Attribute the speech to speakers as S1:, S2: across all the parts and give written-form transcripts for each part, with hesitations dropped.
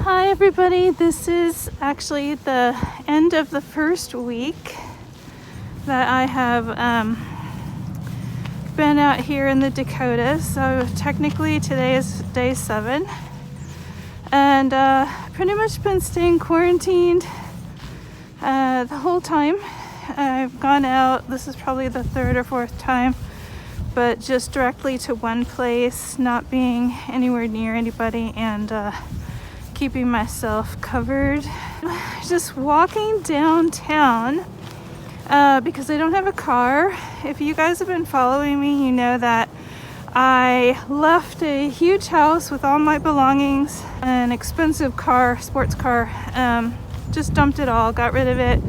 S1: Hi everybody, this is actually the end of the first week that I have been out here in the Dakota. So technically today is day 7 and pretty much been staying quarantined the whole time. I've gone out, this is probably the 3rd or 4th time, but just directly to one place, not being anywhere near anybody and keeping myself covered. Just walking downtown because I don't have a car. If you guys have been following me, you know that I left a huge house with all my belongings, an expensive car, sports car, just dumped it all, got rid of it,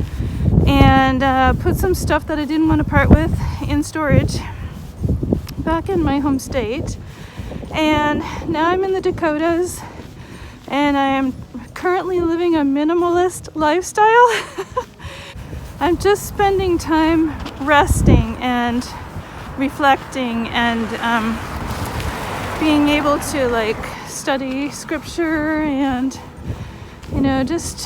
S1: and put some stuff that I didn't want to part with in storage back in my home state. And now I'm in the Dakotas and I am currently living a minimalist lifestyle. I'm just spending time resting and reflecting and being able to like study scripture and, you know, just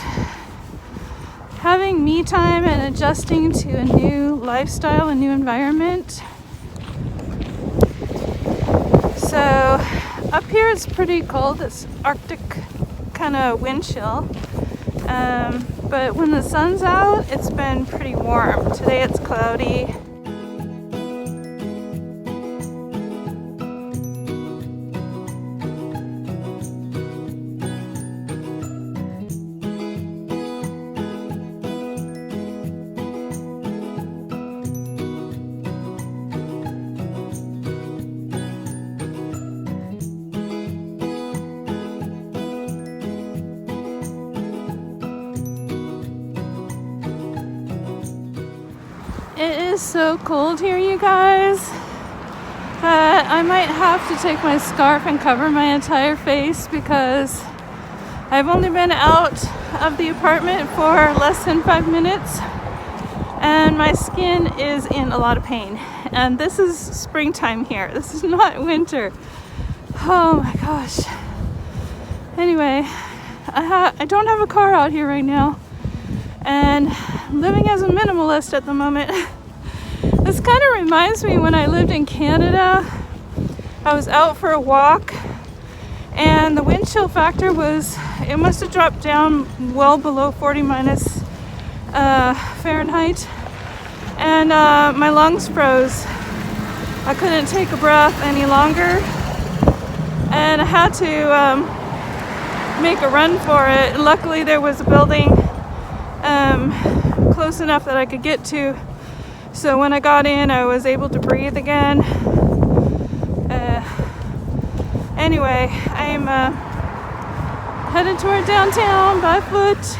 S1: having me time and adjusting to a new lifestyle, a new environment. So up here it's pretty cold, it's Arctic kind of wind chill, but when the sun's out it's been pretty warm. Today it's cloudy. It is so cold here, you guys, that I might have to take my scarf and cover my entire face because I've only been out of the apartment for less than 5 minutes and my skin is in a lot of pain. And this is springtime here. This is not winter. Oh my gosh. Anyway, I don't have a car out here right now. And living as a minimalist at the moment. This kind of reminds me when I lived in Canada. I was out for a walk and the wind chill factor was, it must have dropped down well below 40 minus Fahrenheit, and my lungs froze. I couldn't take a breath any longer and I had to make a run for it. Luckily there was a building close enough that I could get to, so when I got in I was able to breathe again. Anyway, I'm headed toward downtown by foot.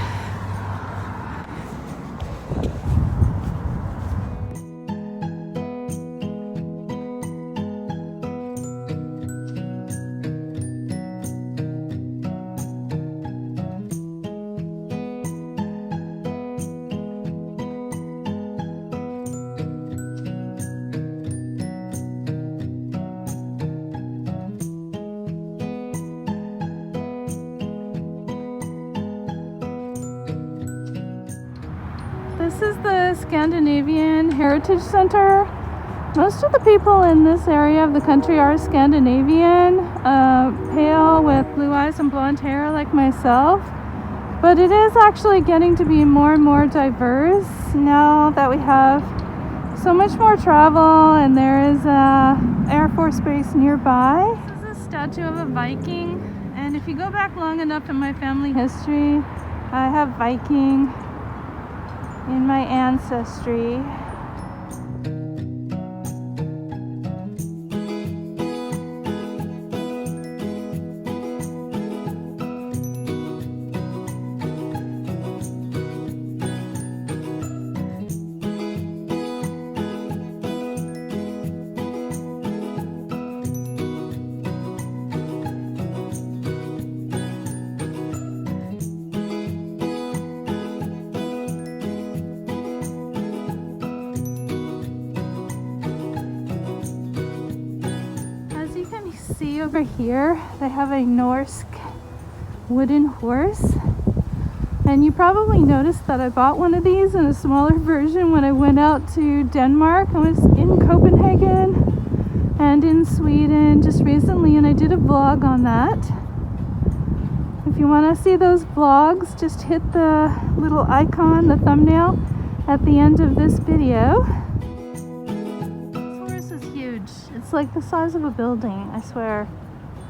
S1: This is the Scandinavian Heritage Center. Most of the people in this area of the country are Scandinavian, pale with blue eyes and blonde hair like myself. But it is actually getting to be more and more diverse now that we have so much more travel and there is Air Force Base nearby. This is a statue of a Viking, and if you go back long enough in my family history, I have Viking in my ancestry. see over here, they have a Norse wooden horse. And you probably noticed that I bought one of these in a smaller version when I went out to Denmark. I was in Copenhagen and in Sweden just recently, and I did a vlog on that. If you want to see those vlogs, just hit the little icon, the thumbnail, at the end of this video. This horse is huge. It's like the size of a building, I swear.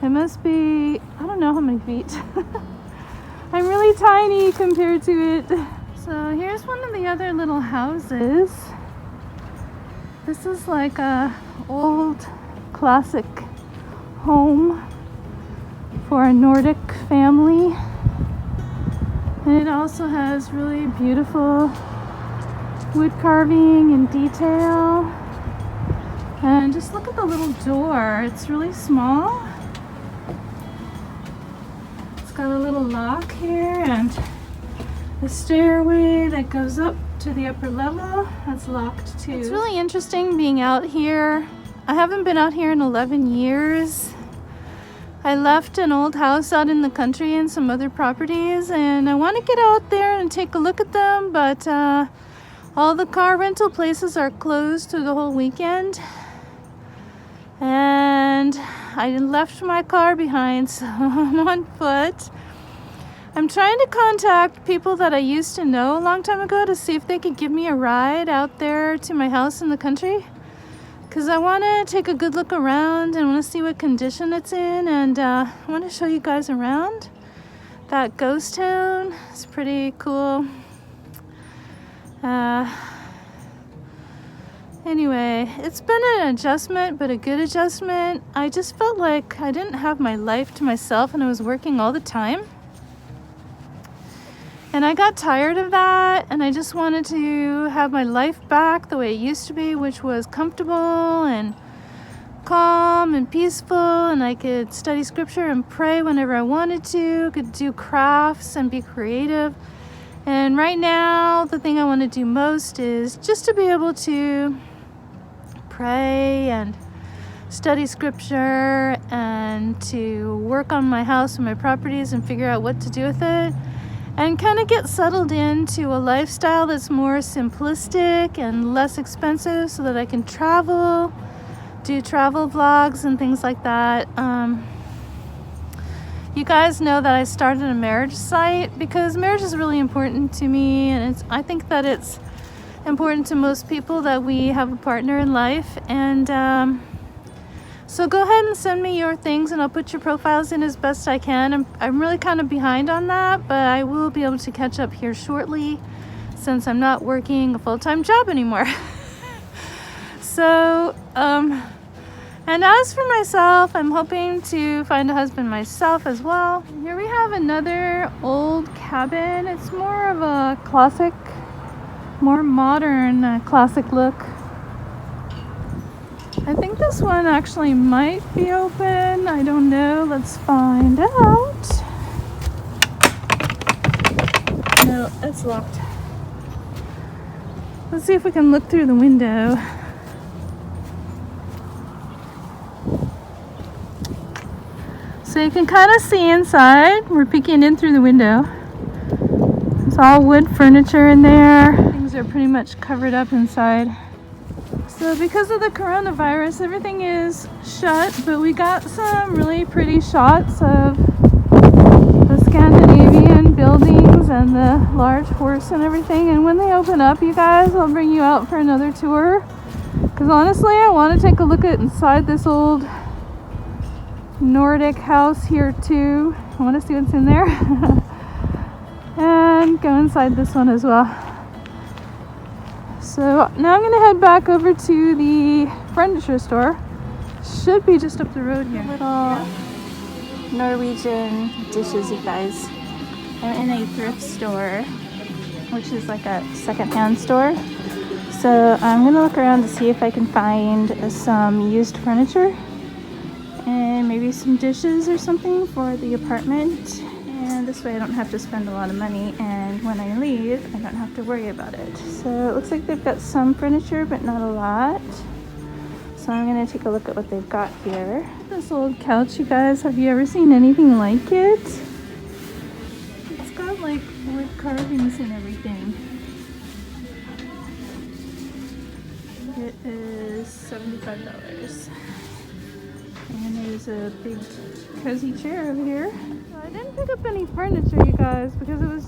S1: It must be, I don't know how many feet. I'm really tiny compared to it. So here's one of the other little houses. This is like a old classic home for a Nordic family. And it also has really beautiful wood carving and detail. And just look at the little door. It's really small. It's got a little lock here and a stairway that goes up to the upper level. That's locked too. It's really interesting being out here. I haven't been out here in 11 years. I left an old house out in the country and some other properties, and I want to get out there and take a look at them, but all the car rental places are closed through the whole weekend. And I left my car behind, so I'm on foot. I'm trying to contact people that I used to know a long time ago to see if they could give me a ride out there to my house in the country. Because I want to take a good look around and want to see what condition it's in. And I want to show you guys around that ghost town. It's pretty cool. Anyway, it's been an adjustment, but a good adjustment. I just felt like I didn't have my life to myself and I was working all the time. And I got tired of that, and I just wanted to have my life back the way it used to be, which was comfortable and calm and peaceful, and I could study scripture and pray whenever I wanted to, could do crafts and be creative. And right now, the thing I want to do most is just to be able to pray and study scripture and to work on my house and my properties and figure out what to do with it. And kind of get settled into a lifestyle that's more simplistic and less expensive so that I can travel, do travel vlogs and things like that. You guys know that I started a marriage site because marriage is really important to me, and I think that it's important to most people that we have a partner in life. And so go ahead and send me your things and I'll put your profiles in as best I can. I'm really kind of behind on that, but I will be able to catch up here shortly since I'm not working a full-time job anymore. So, and as for myself, I'm hoping to find a husband myself as well. Here we have another old cabin. It's more of a classic, more modern classic look. I think this one actually might be open. I don't know. Let's find out. No, it's locked. Let's see if we can look through the window. So you can kind of see inside. We're peeking in through the window. It's all wood furniture in there. Things are pretty much covered up inside. So because of the coronavirus, everything is shut, but we got some really pretty shots of the Scandinavian buildings and the large horse and everything. And when they open up, you guys, I'll bring you out for another tour. Because honestly, I want to take a look at inside this old Nordic house here too. I want to see what's in there. And go inside this one as well. So now I'm going to head back over to the furniture store. Should be just up the road here. Little Norwegian dishes, you guys. I'm in a thrift store, which is like a secondhand store. So I'm going to look around to see if I can find some used furniture and maybe some dishes or something for the apartment. And this way I don't have to spend a lot of money, and when I leave I don't have to worry about it. So it looks like they've got some furniture but not a lot. So I'm going to take a look at what they've got here. This old couch, you guys, have you ever seen anything like it? like wood carvings and everything. It is $75. And there's a big cozy chair over here. I didn't pick up any furniture, you guys, because it was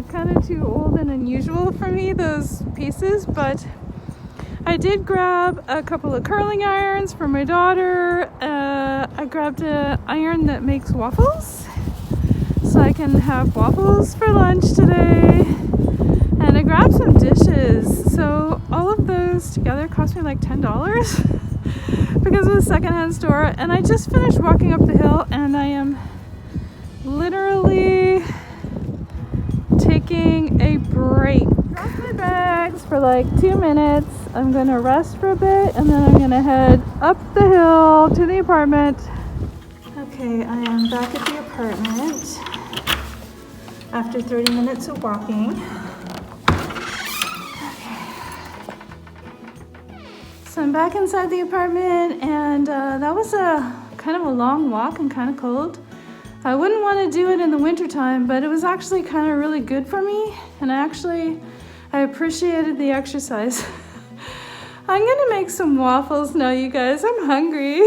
S1: kind of too old and unusual for me, those pieces, but I did grab a couple of curling irons for my daughter. I grabbed an iron that makes waffles, so I can have waffles for lunch today. And I grabbed some dishes. So all of those together cost me like $10 because of the secondhand store. And I just finished walking up the hill and I am literally taking a break. Dropped my bags for like 2 minutes. I'm gonna rest for a bit and then I'm gonna head up the hill to the apartment. Okay, I am back at the apartment after 30 minutes of walking. Okay. So I'm back inside the apartment and that was a kind of a long walk and kind of cold. I wouldn't want to do it in the wintertime, but it was actually kind of really good for me, and I appreciated the exercise. I'm gonna make some waffles now, you guys. I'm hungry.